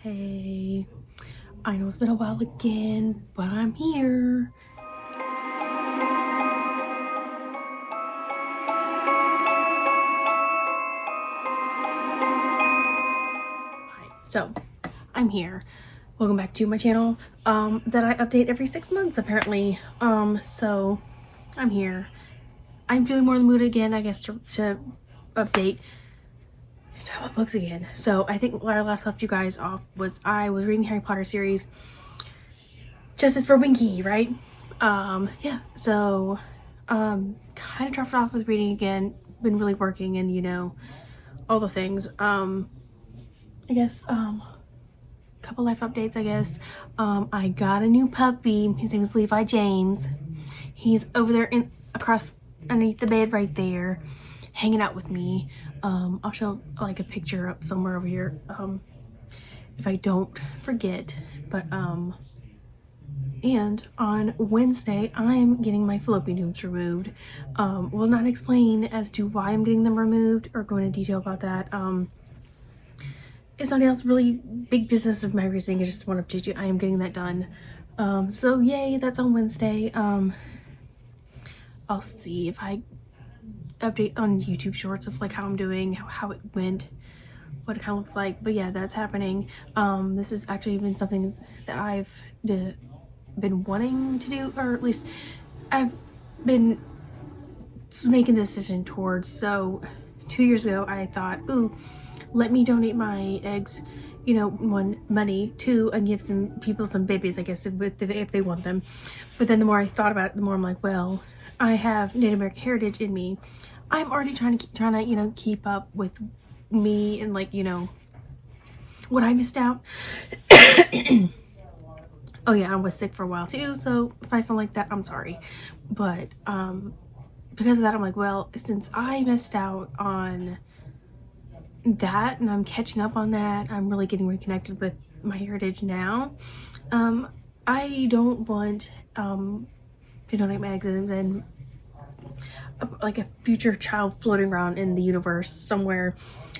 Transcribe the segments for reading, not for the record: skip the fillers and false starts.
Hey, I know it's been a while again, but I'm here. Hi, so I'm here. Welcome back to my channel that I update every 6 months apparently. So I'm here. I'm feeling more in the mood again, I guess, to update. Talk about books again. So I think where I left you guys off was I was reading the Harry Potter series, Justice for Winky, right? Yeah, so kind of dropped off with reading again. Been really working and, you know, all the things. I guess couple life updates, I guess. I got a new puppy. His name is Levi James. He's over there across underneath the bed right there, hanging out with me. I'll show like a picture up somewhere over here if I don't forget. But and on Wednesday I'm getting my fallopian tubes removed. Will not explain as to why I'm getting them removed or go into detail about that. It's not else really big business of my reasoning. I just want to update you. I am getting that done. So yay, that's on Wednesday. I'll see if I update on YouTube shorts of like how I'm doing, how it went, what it kind of looks like. But yeah, that's happening. This has actually been something that I've been wanting to do, or at least I've been making the decision towards. So 2 years ago I thought, ooh, let me donate my eggs, you know, one, money, two, and give some people some babies, I guess, if they want them. But then the more I thought about it, the more I'm like, well, I have Native American heritage in me. I'm already trying to, you know, keep up with me and, like, you know, what I missed out. Oh yeah, I was sick for a while too, so if I sound like that, I'm sorry. But because of that, I'm like, well, since I missed out on that and I'm catching up on that, I'm really getting reconnected with my heritage now. I don't want to donate my eggs and then like a future child floating around in the universe somewhere,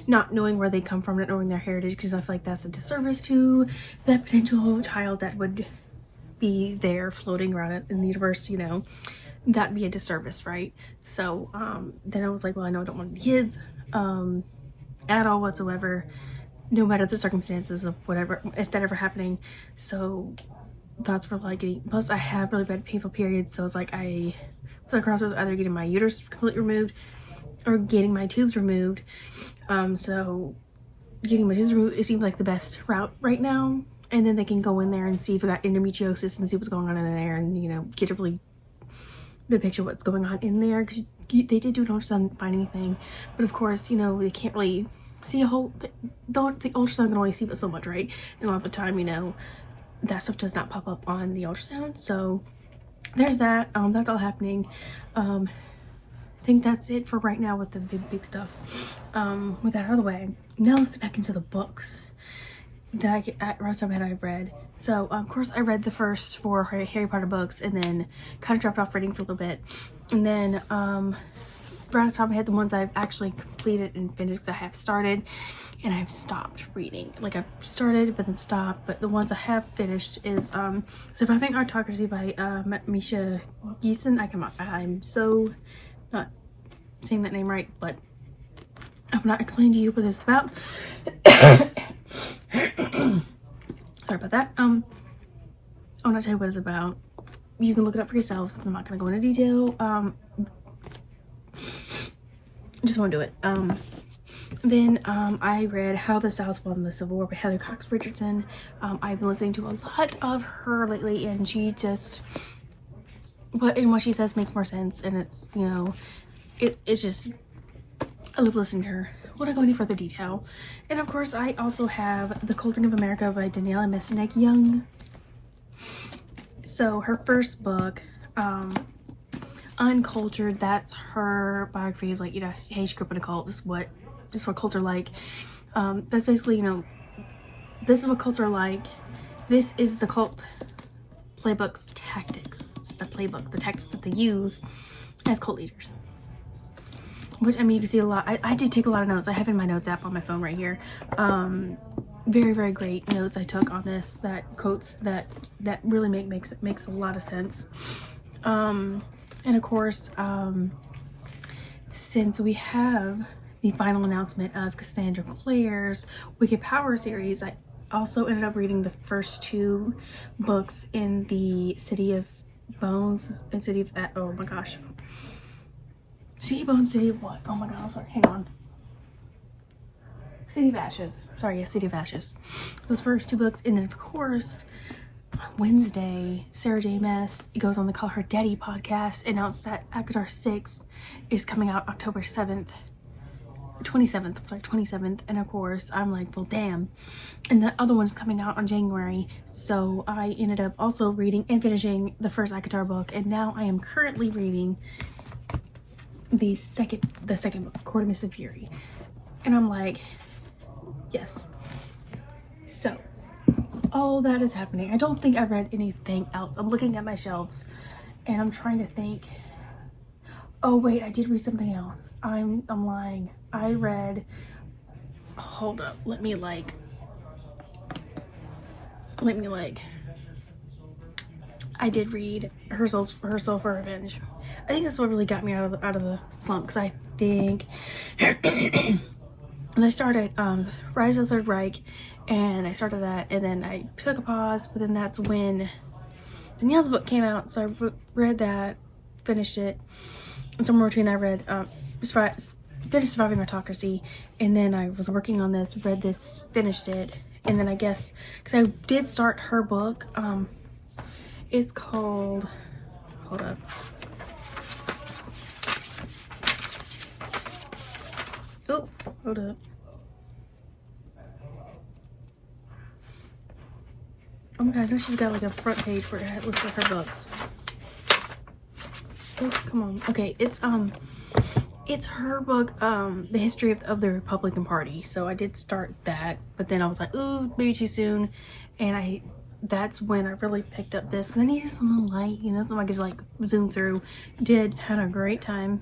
not knowing where they come from, not knowing their heritage, because I feel like that's a disservice to that potential child that would be there floating around in the universe, you know. That'd be a disservice, right? So then I was like, well, I know I don't want kids at all whatsoever, no matter the circumstances of whatever, if that ever happening. So that's where like getting, plus I have really bad painful periods, so it's like I was at a crossroads, either getting my uterus completely removed or getting my tubes removed. So getting my tubes removed, it seems like the best route right now, and then they can go in there and see if I got endometriosis and see what's going on in there, and, you know, get a really good picture of what's going on in there, because they did do an ultrasound, didn't find anything, but of course, you know, they can't really see a whole, the ultrasound can only see but so much, right? And a lot of the time, you know, that stuff does not pop up on the ultrasound. So there's that. That's all happening. I think that's it for right now with the big stuff. With that out of the way, now let's get back into the books that I've read. So of course I read the first 4 Harry Potter books and then kind of dropped off reading for a little bit, and then right off the top of my head, the ones I've actually completed and finished, because I have started and I've stopped reading. Like, I've started but then stopped, but the ones I have finished is Surviving Autocracy by Misha Geeson. I'm so not saying that name right, but I'm not explaining to you what this is about. Sorry about that. I'll not tell you what it's about. You can look it up for yourselves. I'm not going to go into detail. Just won't do it. Then I read How the South Won the Civil War by Heather Cox Richardson. I've been listening to a lot of her lately, and she just, what she says makes more sense, and it's, you know, it's just, I love listening to her. Will not go any further detail. And of course, I also have The Culting of America by Daniela Messinek Young. So her first book, Uncultured, that's her biography of, like, you know, hey, she grew up in a cult, this is what cults are like. That's basically, you know, this is what cults are like. This is the cult playbook's tactics. It's the playbook, the tactics that they use as cult leaders. Which, I mean, you can see a lot. I did take a lot of notes. I have in my notes app on my phone right here. very, very great notes I took on this, that quotes that really makes a lot of sense. And of course, since we have the final announcement of Cassandra Clare's Wicked Power series, I also ended up reading the first 2 books in the City of Bones and City of, oh my gosh, City of Bones, City of what? Oh my god, I'm sorry, hang on. City of Ashes. Sorry, yeah, City of Ashes. Those first 2 books, and then of course, Wednesday, Sarah J. Maas goes on the Call Her Daddy podcast, announced that Akatar 6 is coming out October 7th. 27th, and of course I'm like, well damn, and the other one is coming out on January, so I ended up also reading and finishing the first Akatar book, and now I am currently reading the second book, Court of Mist and Fury, and I'm like, yes. So all that is happening. I don't think I read anything else. I'm looking at my shelves and I'm trying to think. Oh wait, I did read something else. I'm lying. I read, hold up, let me like, I did read Her Soul for Revenge. I think that's what really got me out of the slump, because I think I started Rise of the Third Reich, and I started that, and then I took a pause, but then that's when Danielle's book came out, so I read that, finished it, and somewhere between that I read finished Surviving Autocracy, and then I was working on this, read this, finished it, and then I guess, because I did start her book, it's called, hold up, oh, hold up, oh my god, I know she's got like a front page where it lists like her books. Oh, come on. Okay, it's her book, The History of the Republican Party. So I did start that, but then I was like, ooh, maybe too soon, and that's when I really picked up this, because I needed something light, you know, something I could just like zoom through. Had a great time.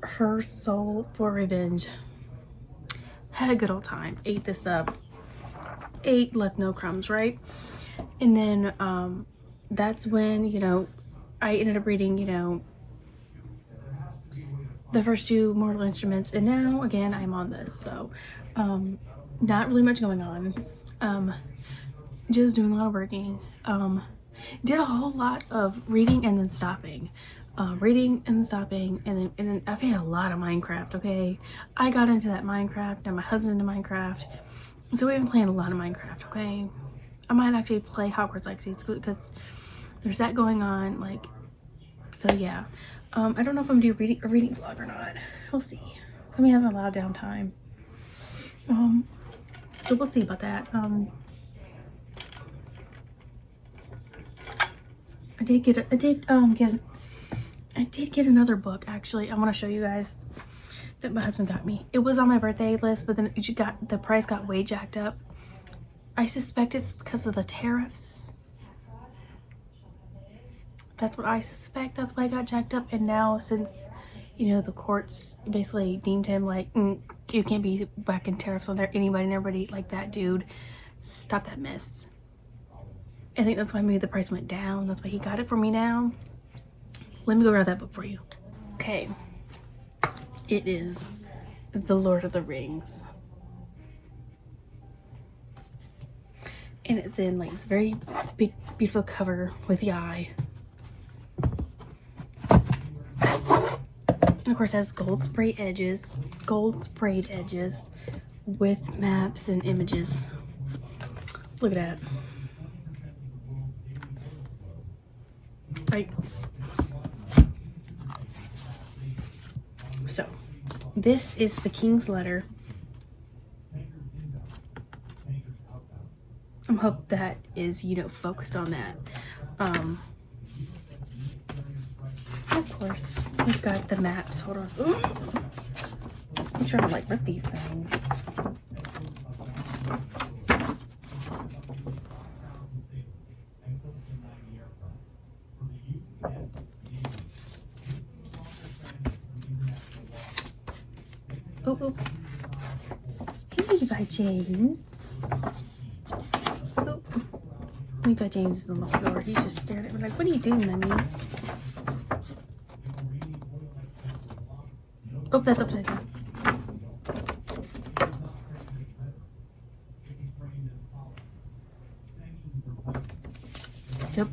Her Soul for Revenge. Had a good old time. Ate this up. Ate, left no crumbs, right? And then that's when, you know, I ended up reading, you know, the first 2 Mortal Instruments, and now again I'm on this, so not really much going on, just doing a lot of working, did a whole lot of reading and then stopping, and then I've had a lot of Minecraft. Okay, I got into that Minecraft, and my husband's into Minecraft, so we've been playing a lot of Minecraft. Okay, I might actually play Hogwarts Legacy because there's that going on, like, so yeah. I don't know if I'm gonna do a reading vlog or not. We'll see. So we have a lot of downtime. So we'll see about that. I did get another book, actually. I want to show you guys that my husband got me. It was on my birthday list, but then the price got way jacked up. I suspect it's because of the tariffs. That's what I suspect. That's why I got jacked up. And now, since, you know, the courts basically deemed him like, you can't be whacking tariffs on anybody and everybody like that, dude. Stop that mess. I think that's why maybe the price went down. That's why he got it for me now. Let me go grab that book for you. Okay. It is The Lord of the Rings. And it's in like this very big, beautiful cover with the eye. And of course it has gold sprayed edges with maps and images. Look at that. Right. So this is the King's Letter. I hope that is, you know, focused on that. Of course, we've got the maps. Hold on. Ooh. I'm trying to like rip these things. Oh, can't believe I by James. Oop. Leave by James is on the floor. He's just staring at me like, what are you doing, Emmy? Oh, that's upside down. Yep.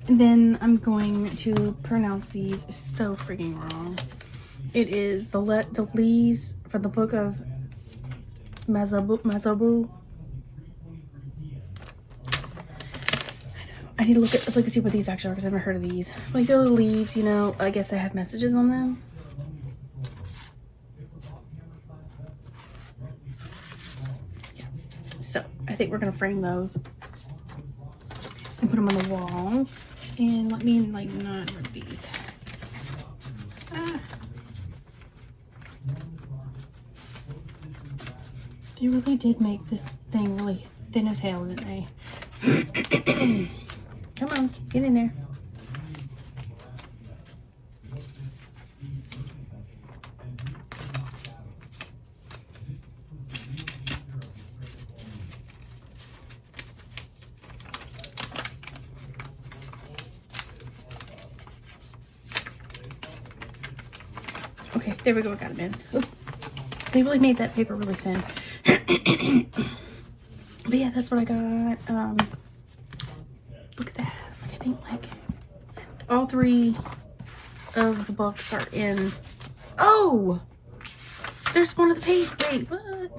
And then I'm going to pronounce these so freaking wrong. It is the leaves for the book of Mazabu. I need to look and see what these actually are because I've never heard of these. Like the leaves, you know, I guess they have messages on them. Yeah. So I think we're gonna frame those and put them on the wall. And let me like not rip these. They really did make this thing really thin as hell, didn't they? Come on, get in there. Okay, there we go, got it in. Ooh. They really made that paper really thin. But yeah, that's what I got. Look at that. I think like all 3 of the books are in. Oh! There's one of the pages. Wait, what?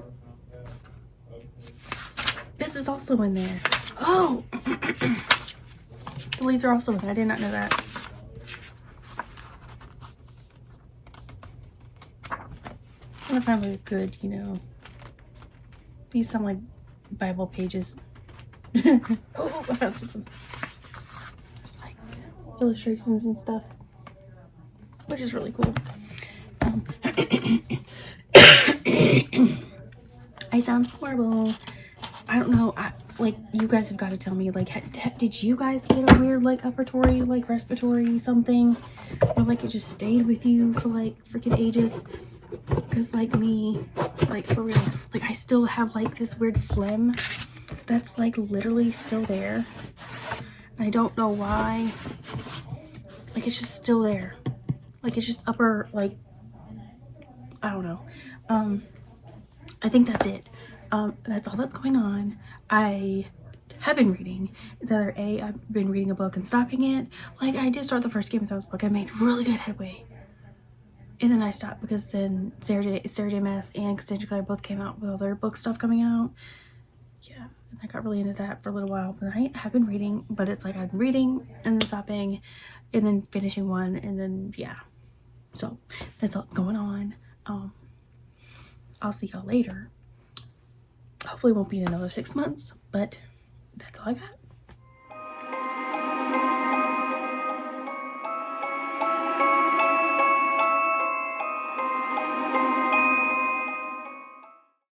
This is also in there. Oh! The leaves are also in there. I did not know that. I'm gonna find like a good, you know, these sound like Bible pages. Oh, I found something. There's like illustrations and stuff, which is really cool. I sound horrible. I don't know. Like, you guys have got to tell me, like, did you guys get a weird, like, respiratory something? Or, like, it just stayed with you for, like, freaking ages? Because, like, me, like, for real, like, I still have, like, this weird phlegm that's, like, literally still there. I don't know why. Like, it's just still there. Like, it's just upper, like, I don't know. I think that's it. That's all that's going on. I have been reading. It's either A, I've been reading a book and stopping it. Like, I did start the first Game of Thrones book. I made really good headway. And then I stopped because then Sarah J. Maas and Cassandra Clare both came out with all their book stuff coming out. Yeah, and I got really into that for a little while. But I have been reading, but it's like I'm reading and then stopping and then finishing one and then, yeah. So, that's all going on. I'll see y'all later. Hopefully it won't be in another 6 months, but that's all I got.